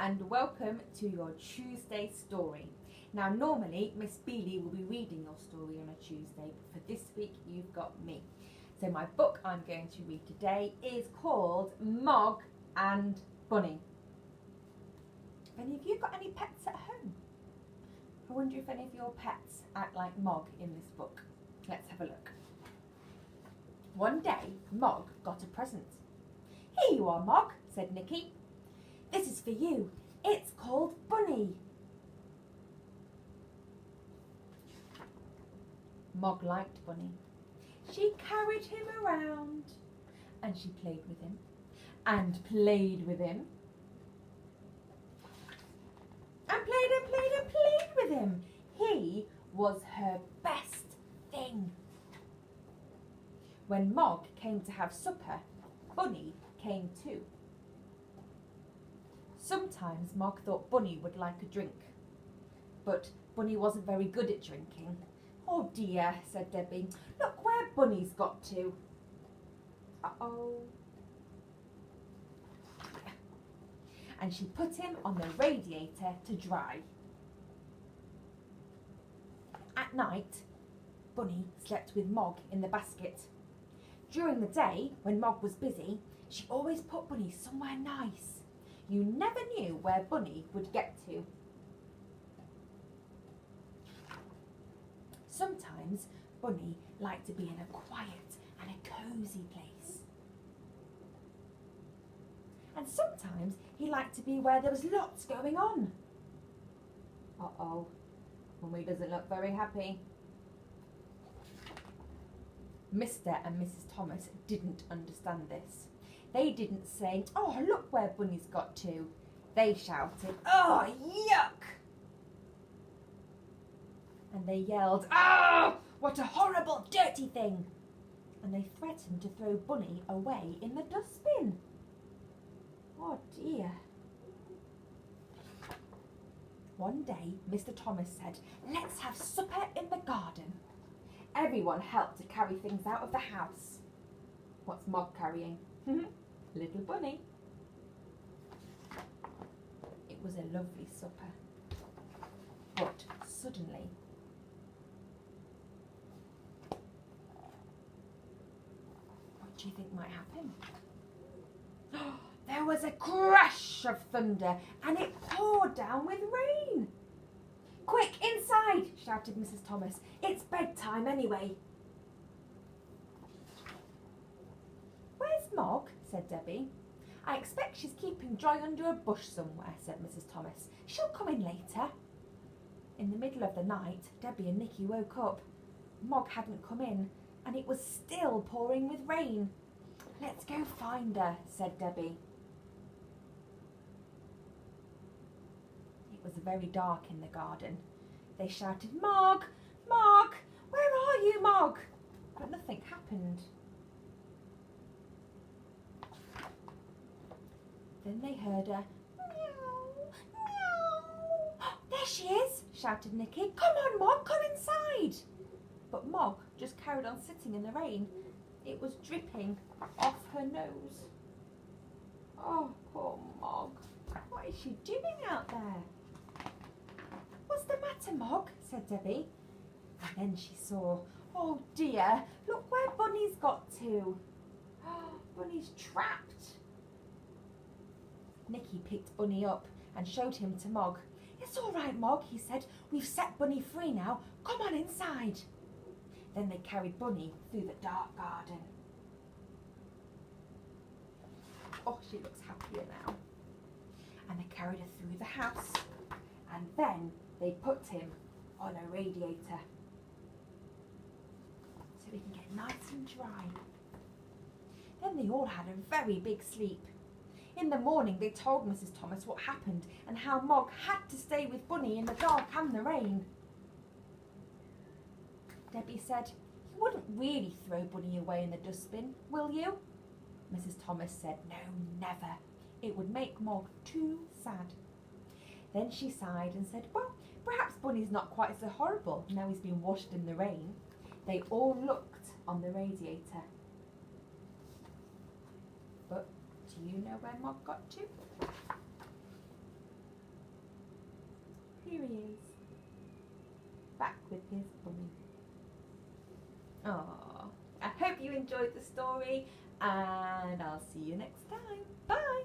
and welcome to your Tuesday story. Now normally Miss Bealey will be reading your story on a Tuesday, but for this week you've got me. So my book I'm going to read today is called Mog and Bunny. Have any of you got any pets at home? I wonder if any of your pets act like Mog in this book. Let's have a look. One day Mog got a present. "Here you are, Mog," said Nicky. "This is for you. It's called Bunny." Mog liked Bunny. She carried him around and she played with him and played with him and played and played and played with him. He was her best thing. When Mog came to have supper, Bunny came too. Sometimes Mog thought Bunny would like a drink, but Bunny wasn't very good at drinking. "Oh dear," said Debbie, "look where Bunny's got to." Uh-oh. And she put him on the radiator to dry. At night, Bunny slept with Mog in the basket. During the day, when Mog was busy, she always put Bunny somewhere nice. You never knew where Bunny would get to. Sometimes Bunny liked to be in a quiet and a cosy place. And sometimes he liked to be where there was lots going on. Uh-oh, Mummy doesn't look very happy. Mr. and Mrs. Thomas didn't understand this. They didn't say, "Oh, look where Bunny's got to." They shouted, "Oh, yuck!" And they yelled, "Oh, what a horrible, dirty thing!" And they threatened to throw Bunny away in the dustbin. Oh dear. One day, Mr. Thomas said, "Let's have supper in the garden." Everyone helped to carry things out of the house. What's Mog carrying? Little Bunny. It was a lovely supper. But suddenly, what do you think might happen? There was a crash of thunder and it poured down with rain. "Quick, inside!" shouted Mrs. Thomas. "It's bedtime anyway." "Where's Mog?" said Debbie. "I expect she's keeping dry under a bush somewhere," said Mrs. Thomas. "She'll come in later." In the middle of the night, Debbie and Nicky woke up. Mog hadn't come in and it was still pouring with rain. "Let's go find her," said Debbie. It was very dark in the garden. They shouted, "Mog! Mog! Where are you, Mog?" But nothing happened. Then they heard a meow, meow. "There she is!" shouted Nicky. "Come on, Mog, come inside!" But Mog just carried on sitting in the rain. It was dripping off her nose. Oh, poor Mog. What is she doing out there? "What's the matter, Mog?" said Debbie. And then she saw, "Oh dear, look where Bunny's got to." Bunny's trapped. Nicky picked Bunny up and showed him to Mog. "It's all right, Mog," he said. "We've set Bunny free now. Come on inside." Then they carried Bunny through the dark garden. Oh, she looks happier now. And they carried her through the house. And then they put him on a radiator so he can get nice and dry. Then they all had a very big sleep. In the morning they told Mrs. Thomas what happened and how Mog had to stay with Bunny in the dark and the rain. Debbie said, "You wouldn't really throw Bunny away in the dustbin, will you?" Mrs. Thomas said, "No, never. It would make Mog too sad." Then she sighed and said, "Well, perhaps Bunny's not quite so horrible now he's been washed in the rain." They all looked on the radiator. But do you know where Mog got to? his bunny. Aww. I hope you enjoyed the story, and I'll see you next time. Bye!